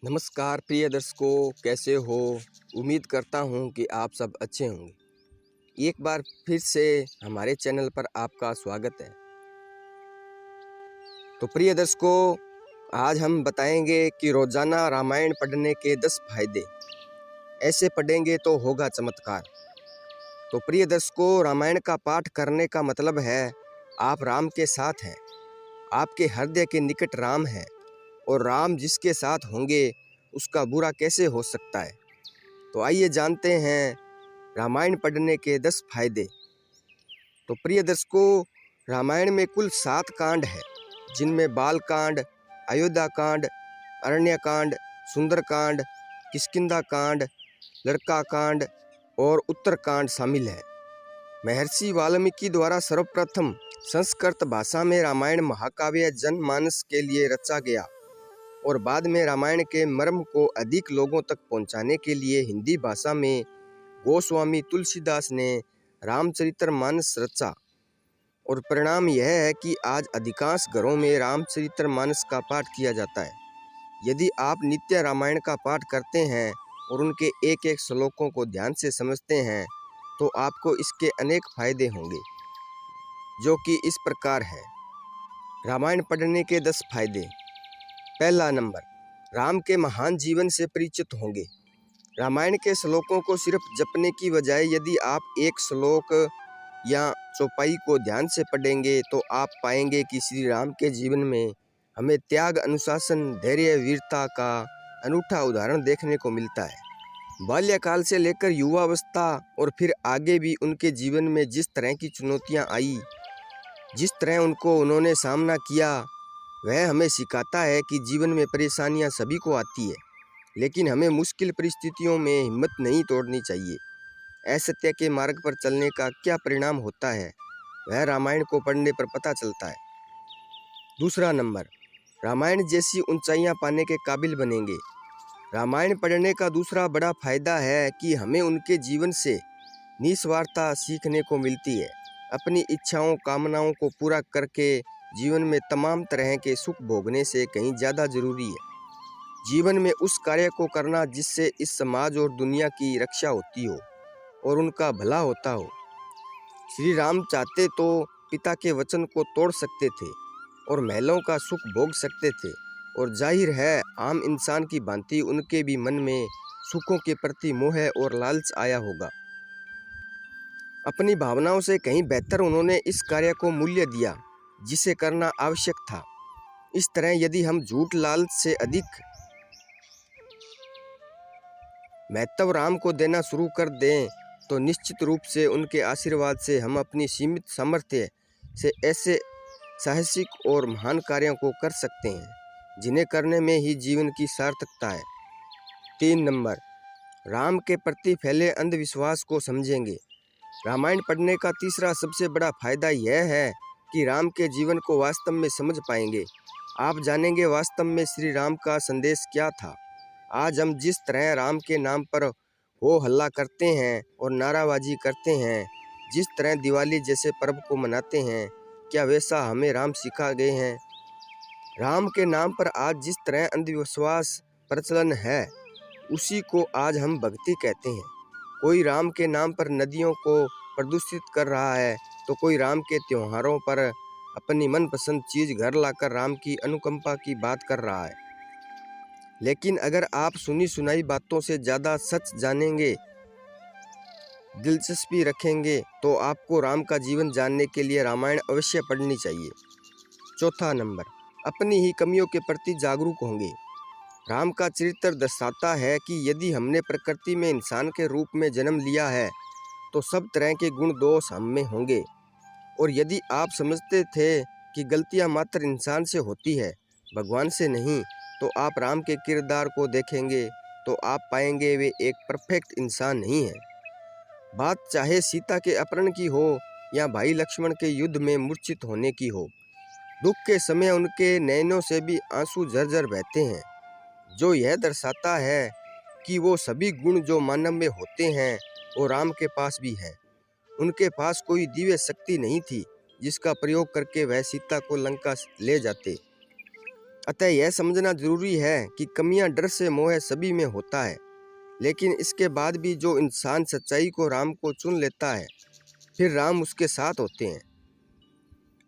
नमस्कार प्रिय दर्शकों, कैसे हो। उम्मीद करता हूँ कि आप सब अच्छे होंगे। एक बार फिर से हमारे चैनल पर आपका स्वागत है। तो प्रिय दर्शकों, आज हम बताएंगे कि रोजाना रामायण पढ़ने के 10 फायदे। ऐसे पढ़ेंगे तो होगा चमत्कार। तो प्रिय दर्शकों, रामायण का पाठ करने का मतलब है आप राम के साथ हैं। आपके हृदय के निकट राम है और राम जिसके साथ होंगे उसका बुरा कैसे हो सकता है। तो आइए जानते हैं रामायण पढ़ने के 10 फायदे। तो प्रिय दर्शकों, रामायण में कुल 7 कांड है, जिनमें बाल कांड, अयोध्या कांड, अरण्य कांड, सुंदर कांड, किष्किंधा कांड, लड़का कांड और उत्तर कांड शामिल है। महर्षि वाल्मीकि द्वारा सर्वप्रथम संस्कृत भाषा में रामायण महाकाव्य जनमानस के लिए रचा गया और बाद में रामायण के मर्म को अधिक लोगों तक पहुंचाने के लिए हिंदी भाषा में गोस्वामी तुलसीदास ने रामचरितमानस रचा। और परिणाम यह है कि आज अधिकांश घरों में रामचरितमानस का पाठ किया जाता है। यदि आप नित्य रामायण का पाठ करते हैं और उनके एक एक श्लोकों को ध्यान से समझते हैं तो आपको इसके अनेक फायदे होंगे, जो कि इस प्रकार है। रामायण पढ़ने के 10 फायदे। पहला नंबर, राम के महान जीवन से परिचित होंगे। रामायण के श्लोकों को सिर्फ जपने की बजाय यदि आप एक श्लोक या चौपाई को ध्यान से पढ़ेंगे तो आप पाएंगे कि श्री राम के जीवन में हमें त्याग, अनुशासन, धैर्य, वीरता का अनूठा उदाहरण देखने को मिलता है। बाल्यकाल से लेकर युवावस्था और फिर आगे भी उनके जीवन में जिस तरह की चुनौतियां आई, जिस तरह उन्होंने सामना किया, वह हमें सिखाता है कि जीवन में परेशानियां सभी को आती है, लेकिन हमें मुश्किल परिस्थितियों में हिम्मत नहीं तोड़नी चाहिए। असत्य के मार्ग पर चलने का क्या परिणाम होता है, वह रामायण को पढ़ने पर पता चलता है। दूसरा नंबर, रामायण जैसी ऊंचाइयां पाने के काबिल बनेंगे। रामायण पढ़ने का दूसरा बड़ा फायदा है कि हमें उनके जीवन से निस्वार्थता सीखने को मिलती है। अपनी इच्छाओं, कामनाओं को पूरा करके जीवन में तमाम तरह के सुख भोगने से कहीं ज़्यादा जरूरी है जीवन में उस कार्य को करना जिससे इस समाज और दुनिया की रक्षा होती हो और उनका भला होता हो। श्री राम चाहते तो पिता के वचन को तोड़ सकते थे और महलों का सुख भोग सकते थे, और जाहिर है आम इंसान की भांति उनके भी मन में सुखों के प्रति मोह और लालच आया होगा। अपनी भावनाओं से कहीं बेहतर उन्होंने इस कार्य को मूल्य दिया जिसे करना आवश्यक था। इस तरह यदि हम झूठ, लालच से अधिक महत्व राम को देना शुरू कर दें तो निश्चित रूप से उनके आशीर्वाद से हम अपनी सीमित सामर्थ्य से ऐसे साहसिक और महान कार्यों को कर सकते हैं जिन्हें करने में ही जीवन की सार्थकता है। 3 नंबर, राम के प्रति फैले अंधविश्वास को समझेंगे। रामायण पढ़ने का तीसरा सबसे बड़ा फायदा यह है कि राम के जीवन को वास्तव में समझ पाएंगे। आप जानेंगे वास्तव में श्री राम का संदेश क्या था। आज हम जिस तरह राम के नाम पर हो हल्ला करते हैं और नाराबाजी करते हैं, जिस तरह दिवाली जैसे पर्व को मनाते हैं, क्या वैसा हमें राम सिखा गए हैं? राम के नाम पर आज जिस तरह अंधविश्वास प्रचलन है, उसी को आज हम भक्ति कहते हैं। कोई राम के नाम पर नदियों को प्रदूषित कर रहा है तो कोई राम के त्योहारों पर अपनी मनपसंद चीज़ घर लाकर राम की अनुकंपा की बात कर रहा है। लेकिन अगर आप सुनी सुनाई बातों से ज़्यादा सच जानेंगे, दिलचस्पी रखेंगे, तो आपको राम का जीवन जानने के लिए रामायण अवश्य पढ़नी चाहिए। चौथा नंबर, अपनी ही कमियों के प्रति जागरूक होंगे। राम का चरित्र दर्शाता है कि यदि हमने प्रकृति में इंसान के रूप में जन्म लिया है तो सब तरह के गुण दोष हम में होंगे, और यदि आप समझते थे कि गलतियां मात्र इंसान से होती है, भगवान से नहीं, तो आप राम के किरदार को देखेंगे तो आप पाएंगे वे एक परफेक्ट इंसान नहीं है। बात चाहे सीता के अपहरण की हो या भाई लक्ष्मण के युद्ध में मूर्छित होने की हो, दुख के समय उनके नैनों से भी आंसू झरझर बहते हैं, जो यह दर्शाता है कि वो सभी गुण जो मानव में होते हैं वो राम के पास भी है। उनके पास कोई दिव्य शक्ति नहीं थी जिसका प्रयोग करके वह सीता को लंका ले जाते। अतः यह समझना जरूरी है कि कमियां, डर से मोह सभी में होता है, लेकिन इसके बाद भी जो इंसान सच्चाई को, राम को चुन लेता है, फिर राम उसके साथ होते हैं।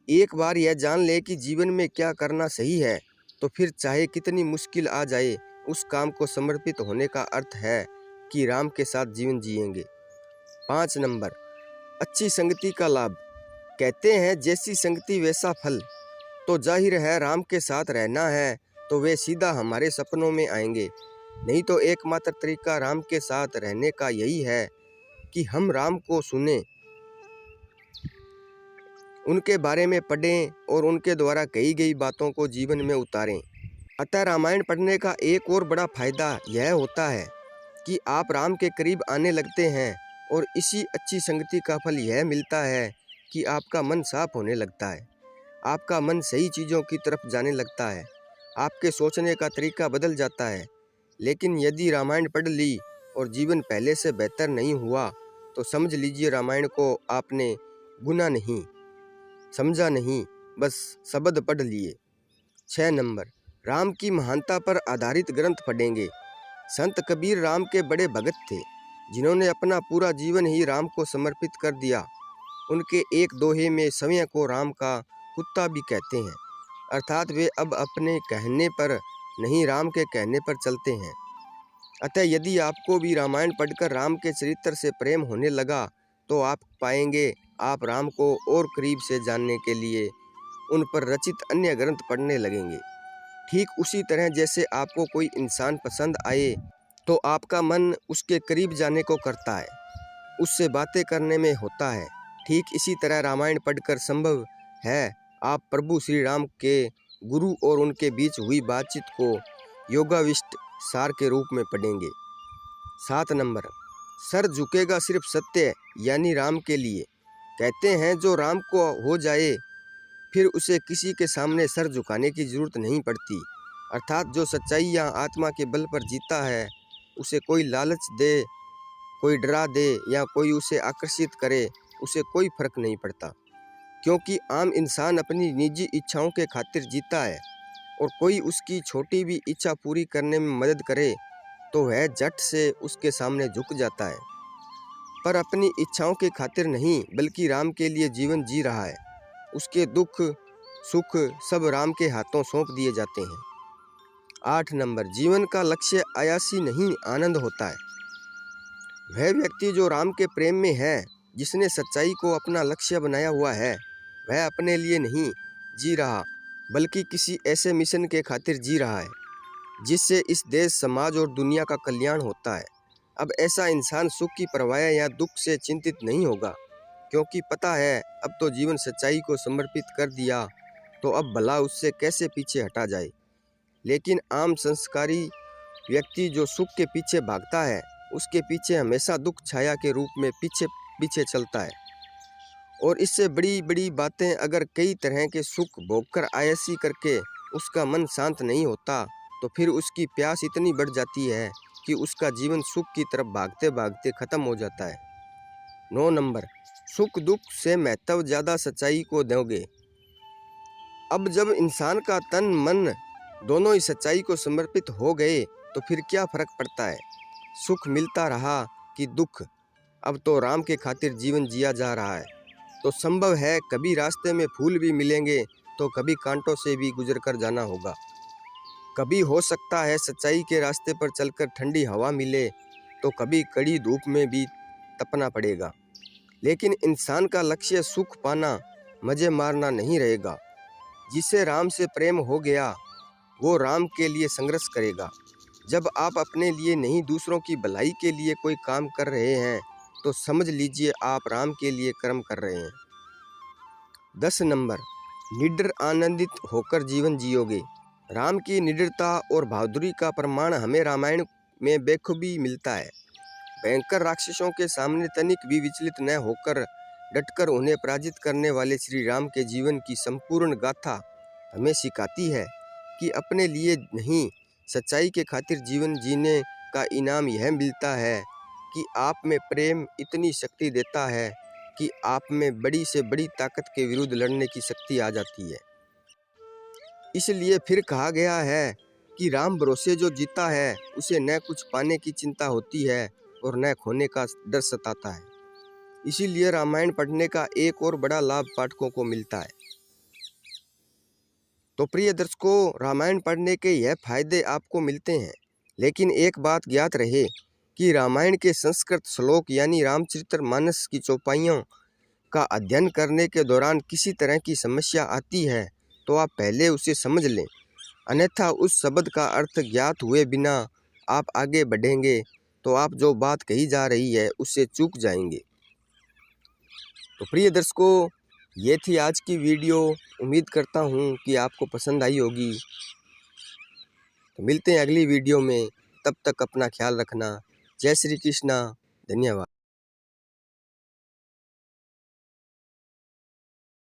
एक बार यह जान ले कि जीवन में क्या करना सही है, तो फिर चाहे कितनी मुश्किल आ जाए, उस काम को समर्पित होने का अर्थ है कि राम के साथ जीवन जिएंगे। 5 नंबर, अच्छी संगति का लाभ। कहते हैं जैसी संगति वैसा फल। तो जाहिर है राम के साथ रहना है तो वे सीधा हमारे सपनों में आएंगे। नहीं तो एकमात्र तरीका राम के साथ रहने का यही है कि हम राम को सुने, उनके बारे में पढ़ें और उनके द्वारा कही गई बातों को जीवन में उतारें। अतः रामायण पढ़ने का एक और बड़ा फायदा यह होता है कि आप राम के करीब आने लगते हैं, और इसी अच्छी संगति का फल यह मिलता है कि आपका मन साफ होने लगता है, आपका मन सही चीज़ों की तरफ जाने लगता है, आपके सोचने का तरीका बदल जाता है। लेकिन यदि रामायण पढ़ ली और जीवन पहले से बेहतर नहीं हुआ, तो समझ लीजिए रामायण को आपने गुना नहीं समझा, नहीं बस शब्द पढ़ लिए। 6 नंबर, राम की महानता पर आधारित ग्रंथ पढ़ेंगे। संत कबीर राम के बड़े भगत थे, जिन्होंने अपना पूरा जीवन ही राम को समर्पित कर दिया। उनके एक दोहे में समय को राम का कुत्ता भी कहते हैं, अर्थात वे अब अपने कहने पर नहीं, राम के कहने पर चलते हैं। अतः यदि आपको भी रामायण पढ़कर राम के चरित्र से प्रेम होने लगा, तो आप पाएंगे आप राम को और करीब से जानने के लिए उन पर रचित अन्य ग्रंथ पढ़ने लगेंगे। ठीक उसी तरह जैसे आपको कोई इंसान पसंद आए तो आपका मन उसके करीब जाने को करता है, उससे बातें करने में होता है। ठीक इसी तरह रामायण पढ़कर संभव है आप प्रभु श्री राम के गुरु और उनके बीच हुई बातचीत को योगाविष्ट सार के रूप में पढ़ेंगे। 7 नंबर, सर झुकेगा सिर्फ सत्य यानी राम के लिए। कहते हैं जो राम को हो जाए फिर उसे किसी के सामने सर झुकाने की जरूरत नहीं पड़ती, अर्थात जो सच्चाई या आत्मा के बल पर जीता है, उसे कोई लालच दे, कोई डरा दे या कोई उसे आकर्षित करे, उसे कोई फर्क नहीं पड़ता। क्योंकि आम इंसान अपनी निजी इच्छाओं के खातिर जीता है, और कोई उसकी छोटी भी इच्छा पूरी करने में मदद करे तो वह झट से उसके सामने झुक जाता है, पर अपनी इच्छाओं के खातिर नहीं बल्कि राम के लिए जीवन जी रहा है। उसके दुख सुख सब राम के हाथों सौंप दिए जाते हैं। 8 नंबर, जीवन का लक्ष्य आयासी नहीं आनंद होता है। वह व्यक्ति जो राम के प्रेम में है, जिसने सच्चाई को अपना लक्ष्य बनाया हुआ है, वह अपने लिए नहीं जी रहा बल्कि किसी ऐसे मिशन के खातिर जी रहा है जिससे इस देश, समाज और दुनिया का कल्याण होता है। अब ऐसा इंसान सुख की परवाह या दुख से चिंतित नहीं होगा, क्योंकि पता है अब तो जीवन सच्चाई को समर्पित कर दिया, तो अब भला उससे कैसे पीछे हटा जाए। लेकिन आम संस्कारी व्यक्ति जो सुख के पीछे भागता है, उसके पीछे हमेशा दुख छाया के रूप में पीछे पीछे चलता है। और इससे बड़ी बड़ी बातें, अगर कई तरह के सुख भोगकर आयसी करके उसका मन शांत नहीं होता, तो फिर उसकी प्यास इतनी बढ़ जाती है कि उसका जीवन सुख की तरफ भागते भागते खत्म हो जाता है। 9 नंबर, सुख दुख से महत्व ज़्यादा सच्चाई को दोगे। अब जब इंसान का तन मन दोनों ही सच्चाई को समर्पित हो गए, तो फिर क्या फर्क पड़ता है, सुख मिलता रहा कि दुख। अब तो राम के खातिर जीवन जिया जा रहा है, तो संभव है कभी रास्ते में फूल भी मिलेंगे तो कभी कांटों से भी गुजर कर जाना होगा। कभी हो सकता है सच्चाई के रास्ते पर चलकर ठंडी हवा मिले, तो कभी कड़ी धूप में भी तपना पड़ेगा। लेकिन इंसान का लक्ष्य सुख पाना, मजे मारना नहीं रहेगा। जिसे राम से प्रेम हो गया वो राम के लिए संघर्ष करेगा। जब आप अपने लिए नहीं दूसरों की भलाई के लिए कोई काम कर रहे हैं, तो समझ लीजिए आप राम के लिए कर्म कर रहे हैं। 10 नंबर, निडर आनंदित होकर जीवन जियोगे। राम की निडरता और बहादुरी का प्रमाण हमें रामायण में बेखूबी मिलता है। भयंकर राक्षसों के सामने तनिक भी विचलित न होकर डटकर उन्हें पराजित करने वाले श्री राम के जीवन की संपूर्ण गाथा हमें सिखाती है कि अपने लिए नहीं, सच्चाई के खातिर जीवन जीने का इनाम यह मिलता है कि आप में प्रेम इतनी शक्ति देता है कि आप में बड़ी से बड़ी ताकत के विरुद्ध लड़ने की शक्ति आ जाती है। इसलिए फिर कहा गया है कि राम भरोसे जो जीता है उसे न कुछ पाने की चिंता होती है और न खोने का डर सताता है। इसीलिए रामायण पढ़ने का एक और बड़ा लाभ पाठकों को मिलता है। तो प्रिय दर्शकों, रामायण पढ़ने के यह फायदे आपको मिलते हैं, लेकिन एक बात ज्ञात रहे कि रामायण के संस्कृत श्लोक यानी रामचरितमानस की चौपाइयों का अध्ययन करने के दौरान किसी तरह की समस्या आती है तो आप पहले उसे समझ लें, अन्यथा उस शब्द का अर्थ ज्ञात हुए बिना आप आगे बढ़ेंगे तो आप जो बात कही जा रही है उससे चूक जाएंगे। तो प्रिय दर्शकों, ये थी आज की वीडियो। उम्मीद करता हूँ कि आपको पसंद आई होगी। तो मिलते हैं अगली वीडियो में, तब तक अपना ख्याल रखना। जय श्री कृष्णा। धन्यवाद।